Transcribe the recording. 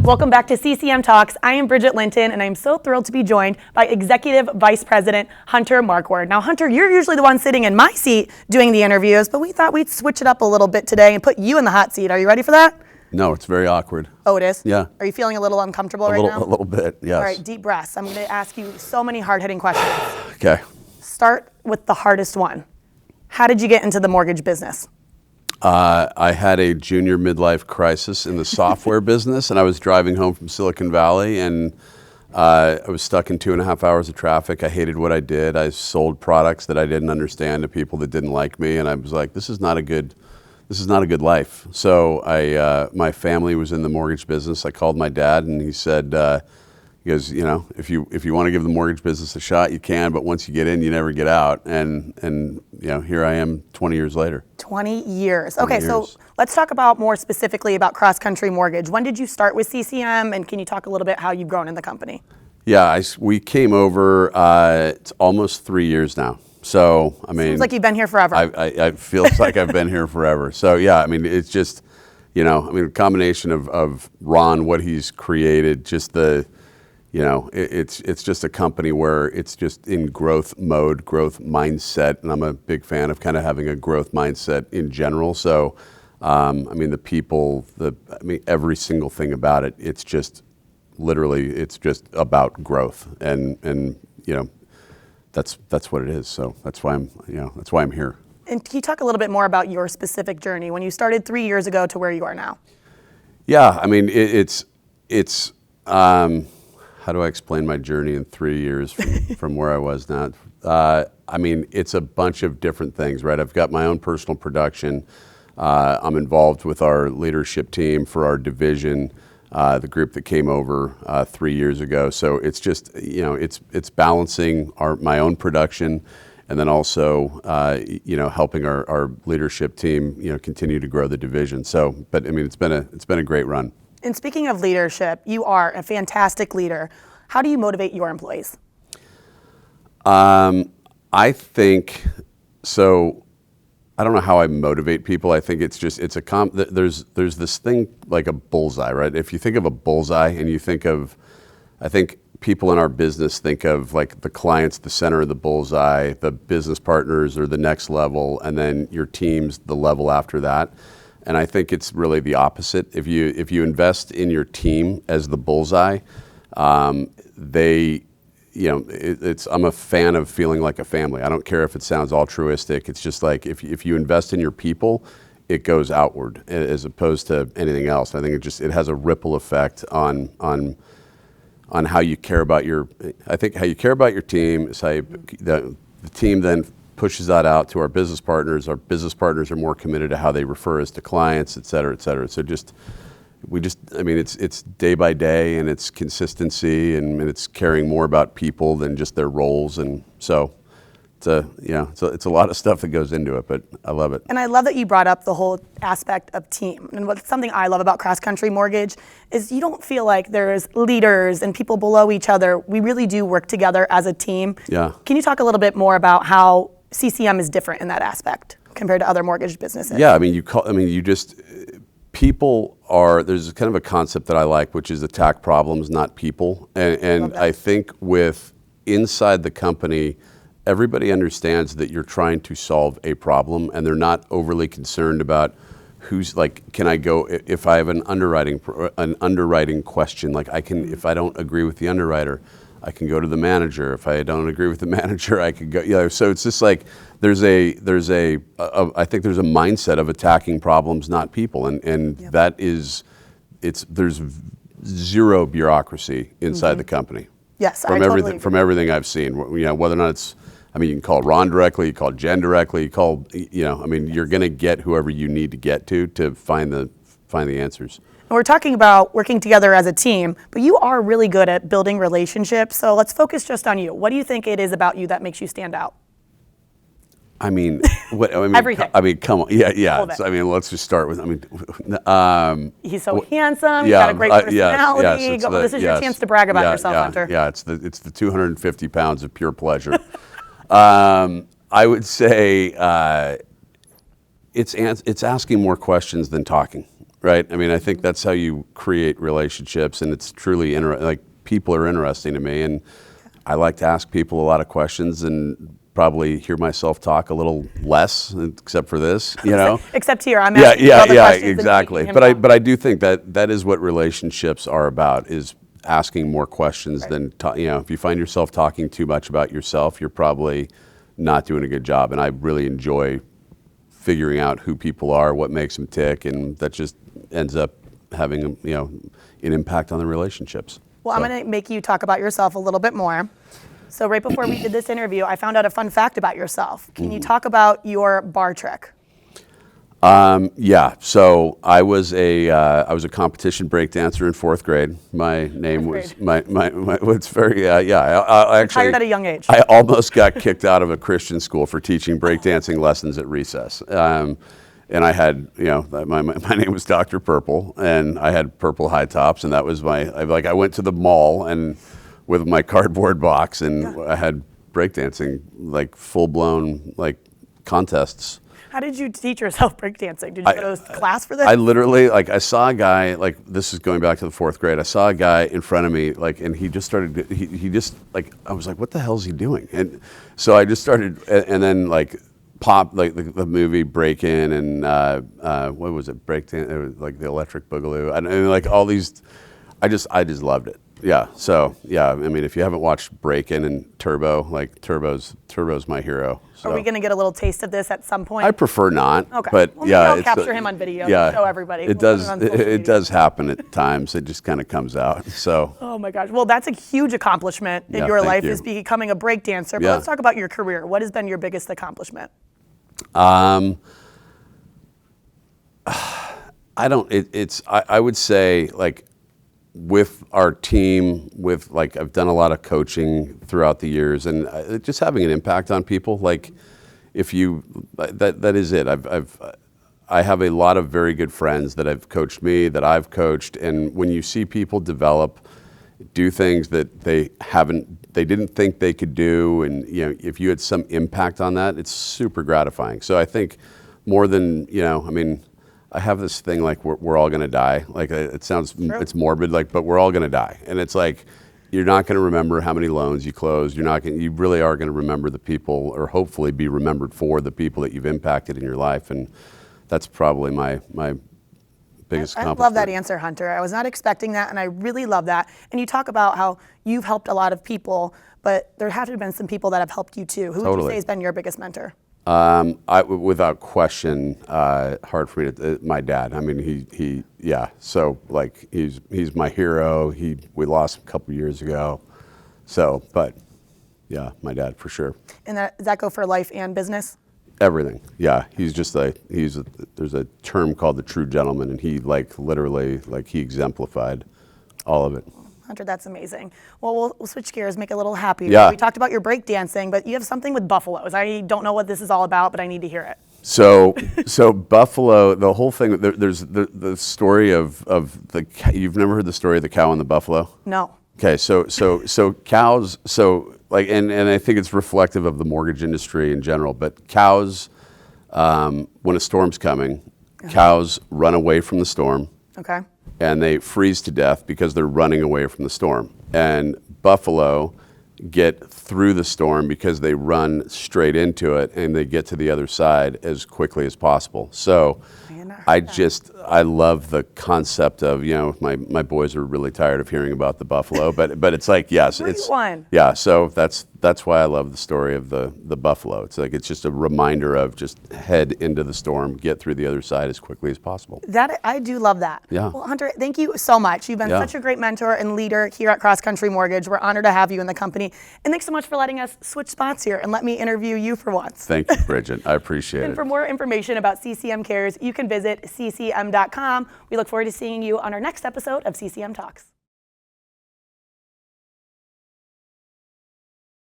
Welcome back to CCM Talks. I am Bridget Linton, and I'm so thrilled to be joined by Executive Vice President Hunter Marckwardt. Now, Hunter, you're usually the one sitting in my seat doing the interviews, but we thought we'd switch it up a little bit today and put you in the hot seat. Are you ready for that? No, it's very awkward. Oh, it is? Yeah. Are you feeling a little uncomfortable right now? A little bit, yes. All right, deep breaths. I'm going to ask you so many hard-hitting questions. Okay. Start with the hardest one. How did you get into the mortgage business? I had a junior midlife crisis in the software business, and I was driving home from Silicon Valley, and I was stuck in 2.5 hours of traffic. I hated what I did. I sold products that I didn't understand to people that didn't like me, and I was like, this is not a good life. So my family was in the mortgage business. I called my dad, and he said, he goes, you know, if you want to give the mortgage business a shot, you can, but once you get in, you never get out. And you know, here I am 20 years later. 20 years. Okay, so let's talk about more specifically about CrossCountry Mortgage. When did you start with CCM, and can you talk a little bit how you've grown in the company? Yeah, we came over, it's almost 3 years now. So, I mean. Seems like you've been here forever. I feels like I've been here forever. So, yeah, I mean, it's just, you know, I mean, a combination of Ron, what he's created, just the, you know, it's just a company where it's just in growth mode, growth mindset, and I'm a big fan of kind of having a growth mindset in general. So, I mean, the people, every single thing about it, it's just literally, it's just about growth, and you know, that's what it is. So that's why I'm here. And can you talk a little bit more about your specific journey when you started 3 years ago to where you are now? Yeah, I mean, it's how do I explain my journey in 3 years from where I was now? I mean, it's a bunch of different things, right? I've got my own personal production. I'm involved with our leadership team for our division, the group that came over 3 years ago. So it's just, you know, it's balancing my own production, and then also, you know, helping our leadership team, you know, continue to grow the division. So, but I mean, it's been a great run. And speaking of leadership, you are a fantastic leader. How do you motivate your employees? I think so. I don't know how I motivate people. I think it's just there's this thing like a bullseye, right? If you think of a bullseye and you think of, I think people in our business think of like the clients, the center of the bullseye, the business partners are the next level, and then your team's the level after that. And I think it's really the opposite. If you invest in your team as the bullseye, you know, I'm a fan of feeling like a family. I don't care if it sounds altruistic. It's just like if you invest in your people, it goes outward as opposed to anything else. I think it has a ripple effect on how you care about I think how you care about your team is how the team then pushes that out to our business partners. Our business partners are more committed to how they refer us to clients, et cetera, et cetera. So I mean, it's day by day, and it's consistency, and it's caring more about people than just their roles. And so it's a lot of stuff that goes into it, but I love it. And I love that you brought up the whole aspect of team. And something I love about CrossCountry Mortgage is you don't feel like there's leaders and people below each other. We really do work together as a team. Yeah. Can you talk a little bit more about how CCM is different in that aspect compared to other mortgage businesses? Yeah, I mean, people are, there's kind of a concept that I like, which is attack problems, not people. And I think with inside the company, everybody understands that you're trying to solve a problem, and they're not overly concerned about who's like, can I go, if I have an underwriting question, like if I don't agree with the underwriter, I can go to the manager. If I don't agree with the manager, I could go, you know, so it's just like, I think there's a mindset of attacking problems, not people. And Yep. that is, there's zero bureaucracy inside the company. Yes, From I totally agree. From everything I've seen, you know, whether or not it's, I mean, you can call Ron directly, you call Jen directly, I mean, you're going to get whoever you need to get to find the answers. And we're talking about working together as a team, but you are really good at building relationships. So let's focus just on you. What do you think it is about you that makes you stand out? I mean, Everything. I mean, come on, yeah. It. So, I mean, let's just start with. I mean, he's so handsome. He's got a great personality. Yes, This is your chance to brag about yourself, Hunter. Yeah, it's the 250 pounds of pure pleasure. I would say it's asking more questions than talking. right? I mean, I think that's how you create relationships, and it's truly like people are interesting to me, and I like to ask people a lot of questions and probably hear myself talk a little less, except for this, you know. Except here, I'm asking all the questions exactly. And But I do think that is what relationships are about, is asking more questions than you know. If you find yourself talking too much about yourself, you're probably not doing a good job. And I really enjoy figuring out who people are, what makes them tick, and that just ends up having, you know, an impact on the relationships. Well, I'm going to make you talk about yourself a little bit more. So right before we did this interview, I found out a fun fact about yourself. Can you talk about your bar trick? Yeah. So I was a competition break dancer in 4th grade. My name was it's very I actually Hired at a young age. I almost got kicked out of a Christian school for teaching breakdancing lessons at recess. And I had, you know, my name was Dr. Purple, and I had purple high tops, and that was I went to the mall and with my cardboard box, and I had breakdancing, like full-blown like contests. How did you teach yourself breakdancing? Did you go to class for this? I literally, like, I saw a guy, like, this is going back to the 4th grade. I saw a guy in front of me, like, and he just started, he just, like, I was like, what the hell is he doing? And so I just started, and then, like, pop, like, the movie Break-In, and what was it, Breakdance, it was like the Electric Boogaloo, and like all these, I just loved it. Yeah, so, yeah, I mean, if you haven't watched Break-In and Turbo, like, Turbo's my hero. So. Are we going to get a little taste of this at some point? I prefer not. Okay. But well, yeah, I'll capture him on video. Yeah, show everybody. It does. It does happen at times. It just kind of comes out. So. Oh my gosh. Well, that's a huge accomplishment in your life, is becoming a break dancer. But let's talk about your career. What has been your biggest accomplishment? I don't. I would say, like, with our team, with, like, I've done a lot of coaching throughout the years, and just having an impact on people. Like, if you, that is it. I have a lot of very good friends that have coached me, that I've coached, and when you see people develop, do things that they didn't think they could do, and, you know, if you had some impact on that, it's super gratifying. So I think more than, you know, I mean, I have this thing, like, we're all gonna die. Like, it sounds, it's morbid, like, but we're all gonna die. And it's like, you're not gonna remember how many loans you closed. You really are gonna remember the people, or hopefully be remembered for the people that you've impacted in your life. And that's probably my biggest accomplishment. I love that answer, Hunter. I was not expecting that, and I really love that. And you talk about how you've helped a lot of people, but there have to have been some people that have helped you too. Who would you say has been your biggest mentor? Without question, hard for me to, my dad. I mean, yeah. So, like, he's my hero. We lost him a couple years ago. So, but yeah, my dad for sure. And does that go for life and business? Everything. Yeah. He's just there's a term called the true gentleman, and he, like, literally, like, he exemplified all of it. Hunter, that's amazing. Well, we'll switch gears, make it a little happier. Yeah. We talked about your break dancing, but you have something with buffaloes. I don't know what this is all about, but I need to hear it. So buffalo, the whole thing. There's the story of the. You've never heard the story of the cow and the buffalo? No. Okay, so cows. So, like, and I think it's reflective of the mortgage industry in general. But cows, when a storm's coming, cows run away from the storm. Okay. And they freeze to death because they're running away from the storm. And buffalo get through the storm because they run straight into it, and they get to the other side as quickly as possible. So I love the concept of, you know, my boys are really tired of hearing about the buffalo, but it's like, yes, it's one. Yeah, so that's why I love the story of the buffalo. It's like, it's just a reminder of just head into the storm, get through the other side as quickly as possible. That I do love that. Yeah. Well, Hunter, thank you so much. You've been such a great mentor and leader here at CrossCountry Mortgage. We're honored to have you in the company. And thanks so much for letting us switch spots here and let me interview you for once. Thank you, Bridget. I appreciate it. And for more information about CCM Cares, you can visit ccm.com. We look forward to seeing you on our next episode of CCM Talks.